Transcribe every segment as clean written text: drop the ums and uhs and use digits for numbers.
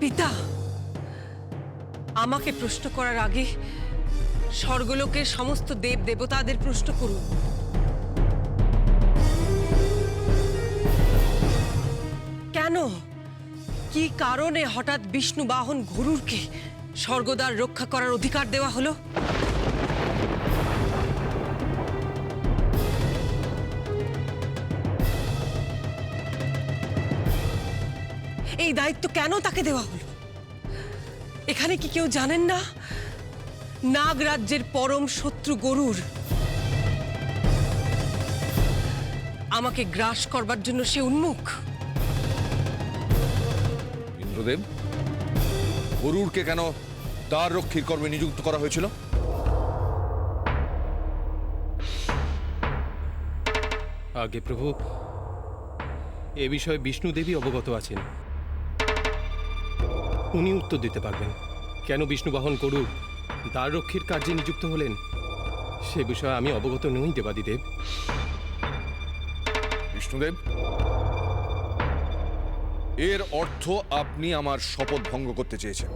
পিতা, আমাকে প্রশ্ন করার আগে স্বর্গলোকের সমস্ত দেব দেবতাদের প্রশ্ন করুন। কেন, কি কারণে হঠাৎ বিষ্ণু বাহন গরুড়কে স্বর্গদ্বার রক্ষা করার অধিকার দেওয়া হলো? এই দায়িত্ব কেন তাকে দেওয়া হলো? এখানে কি কেউ জানেন না নাগরাজ্যের পরম শত্রু গরুর আমাকে গ্রাস করবার জন্য সে উন্মুখ? ইন্দ্রদেব, গরুড়কে কেন দ্বার রক্ষীর কর্মে নিযুক্ত করা হয়েছিল? আগে প্রভু, এ বিষয়ে বিষ্ণুদেবী অবগত আছেন, উনি উত্তর দিতে পারবেন। কেন বিষ্ণুবাহন গরুড় দ্বাররক্ষীর কার্যে নিযুক্ত হলেন সে বিষয়ে আমি অবগত নই দেবাদিদেব। বিষ্ণুদেব, এর অর্থ আপনি আমার শপথ ভঙ্গ করতে চেয়েছেন।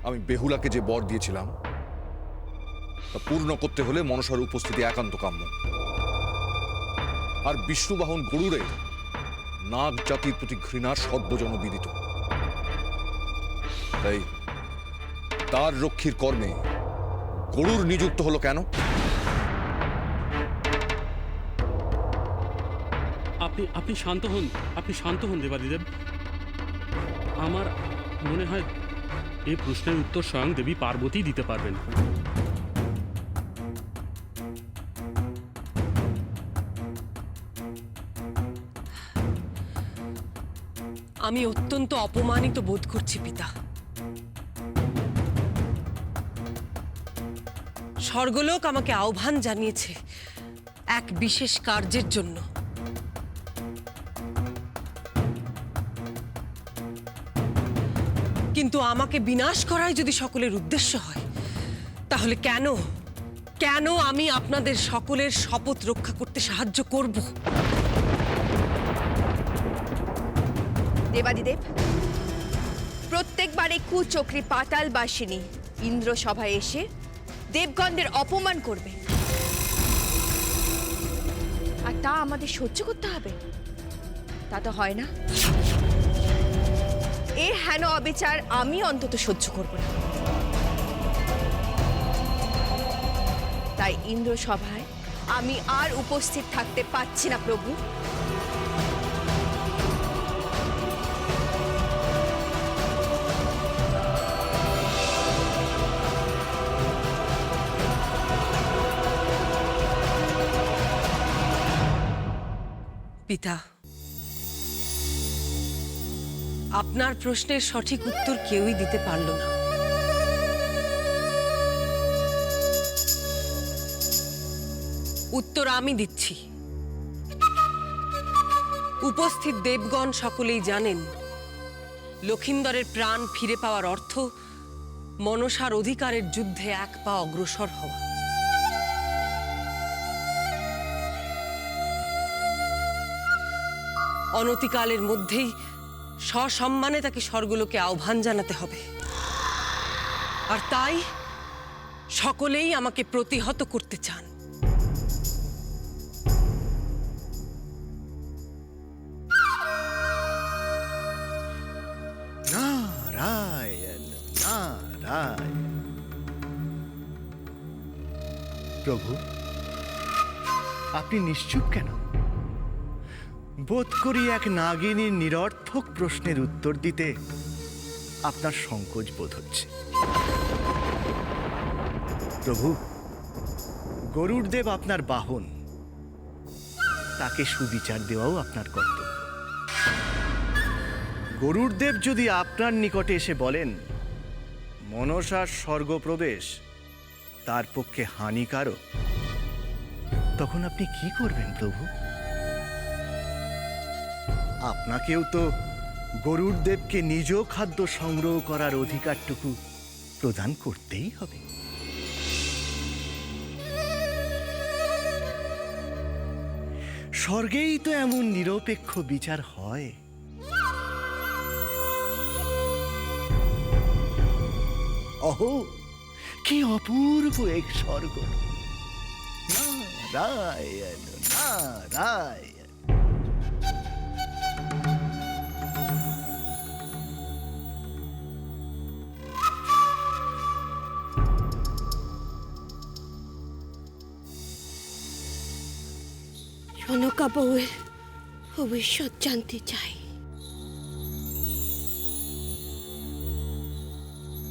আমি বেহুলাকে যে বর দিয়েছিলাম তা পূর্ণ করতে হলে মনসার উপস্থিতি একান্ত কাম্য। আর বিষ্ণুবাহন গরুড়ে নাগ জাতির প্রতি ঘৃণা সর্বজনবিদিত। তাই তার রক্ষীর কর্মে গরুড় নিযুক্ত হলো কেন? আপনি শান্ত হন, আপনি শান্ত হন দেবাদিদেব। আমার মনে হয় এই প্রশ্নের উত্তর স্বয়ং দেবী পার্বতী দিতে পারবেন। আমি অত্যন্ত অপমানিত বোধ করছি পিতা। স্বর্গলোক আমাকে আহ্বান জানিয়েছে এক বিশেষ কার্যের জন্য। কিন্তু আমাকে বিনাশ করাই যদি সকলের উদ্দেশ্য হয়, তাহলে কেন কেন আমি আপনাদের সকলের শপথ রক্ষা করতে সাহায্য করব? দেবাদিদেব, প্রত্যেকবারে কুচক্রী পাতালবাসিনী ইন্দ্র সভায় এসে দেবগণদের অপমান করবে, আর তা আমাদের সহ্য করতে হবে? তা তো হয় না। এ হেন অবিচার আমি অন্তত সহ্য করব না। তাই ইন্দ্র সভায় আমি আর উপস্থিত থাকতে পারছি না প্রভু। পিতা, আপনার প্রশ্নের সঠিক উত্তর কেউই দিতে পারল না। উত্তর আমি দিচ্ছি। উপস্থিত দেবগণ সকলেই জানেন লক্ষিন্দরের প্রাণ ফিরে পাওয়ার অর্থ মনসার অধিকারের যুদ্ধে এক পা অগ্রসর হওয়া। অনতিকালের মধ্যেই সসম্মানে তাকে স্বর্গলোকে আহ্বান জানাতে হবে। আর তাই সকলেই আমাকে প্রতিহত করতে চান। নারায়ণ নারায়ণ। প্রভু, আপনি নিশ্চুপ কেন? বোধ করি এক নাগিনীর নিরর্থক প্রশ্নের উত্তর দিতে আপনার সংকোচ বোধ হচ্ছে। প্রভু, গরুড়দেব আপনার বাহন, তাকে সুবিচার দেওয়াও আপনার কর্তব্য। গরুড়দেব যদি আপনার নিকটে এসে বলেন মনসার স্বর্গপ্রবেশ তার পক্ষে হানিকারক, তখন আপনি কি করবেন প্রভু? আপনাকেও তো গরুড়দেবকে নিজ খাদ্য সংগ্রহ করার অধিকারটুকু প্রদান করতেই হবে। স্বর্গেই তো এমন নিরপেক্ষ বিচার হয়। অহো, কি অপূর্ব এক স্বর্গ! নারায়ণ নারায়ণ। সনকা বউয়ের ভবিষ্যৎ জানতে চাই।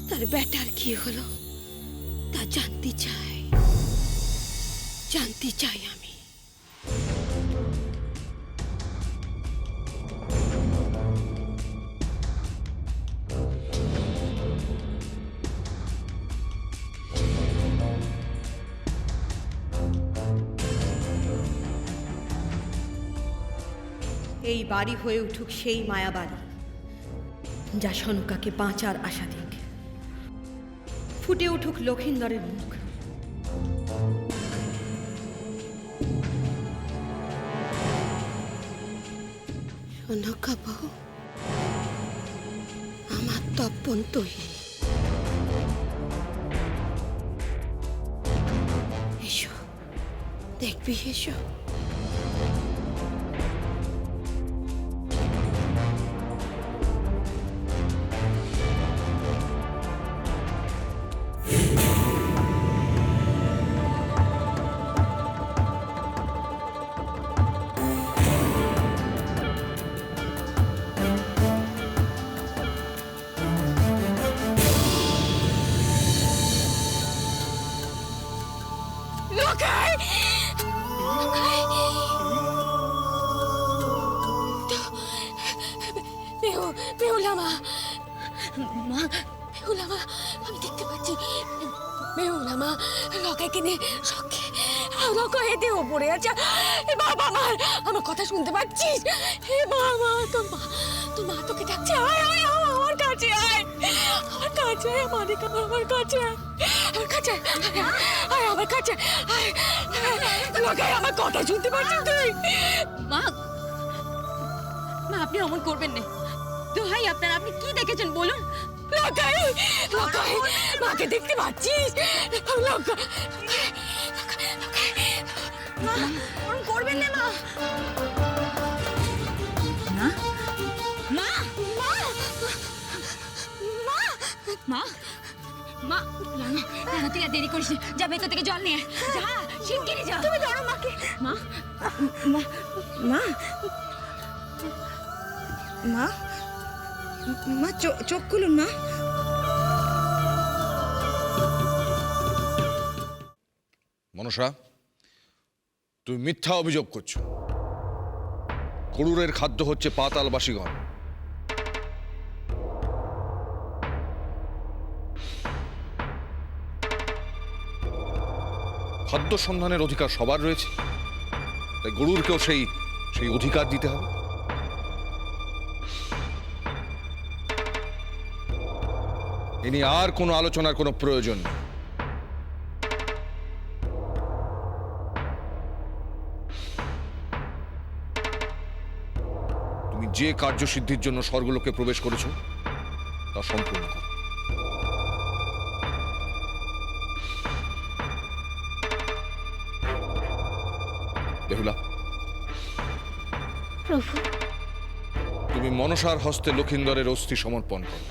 তার বেটার কি হলো তা জানতে চাই, জানতে চাই আমি। এই বাড়ি হয়ে উঠুক সেই মায়াবাড়ি, যা সনকাকে বাঁচার আশা দিক। ফুটে উঠুক লক্ষিন্দরের মুখ। সনকা বউ আমার তপন তৈরি। এসো, দেখবি, এসো। বেহুলা মা, মা, বেহুলা মা, আমি দেখতে পাচ্ছি। বেহুলা মা লকাইকে নিয়ে শখে লকাই দেহ পড়ে আছে। এ বাবা, আমার কথা শুনতে পাচ্ছিস? হে বাবা, তোর মা তোকে ডাকছে। আয় আয় আয়, আমার কাছে আয়, আমার কাছে আয়, মালিক আমার কাছে আয়, আমার কাছে আয়, আমার কাছে আয়। লকাই, আমার কথা শুনতে পাচ্ছিস তুই? মা, মা, আপনি অমন করবেন না। দোহাই আপনার, আপনি কি দেখেছেন বলুন? লকাই, লকাই, মাকে দেখতে পাচ্ছিস? লকাই, মা, ওরম করবেন না মা। মা, মা, মা, মা, মা, রানা, তুই আর দেরি করিস না। যা, ভেতর থেকে জল নিয়ে যা, শিগগিরই যা। তুমি ধরো মাকে। মা, মা, মা, মা, মা, চোখ খুলুন মা। মনসা, তুমি মিথ্যা অভিযোগ করছো। গরুরের খাদ্য হচ্ছে পাতালবাসীগণ। খাদ্য সন্ধানের অধিকার সবার রয়েছে, তাই গরুরকেও সেই অধিকার দিতে হবে। এ নিয়ে আর কোনো আলোচনার কোনো প্রয়োজন নেই। তুমি যে কার্যসিদ্ধির জন্য স্বর্গলোকে প্রবেশ করেছো তা সম্পূর্ণ করো। বেহুলা, প্রভু, তুমি মনসার হস্তে লক্ষিন্দরের অস্থি সমর্পণ করো।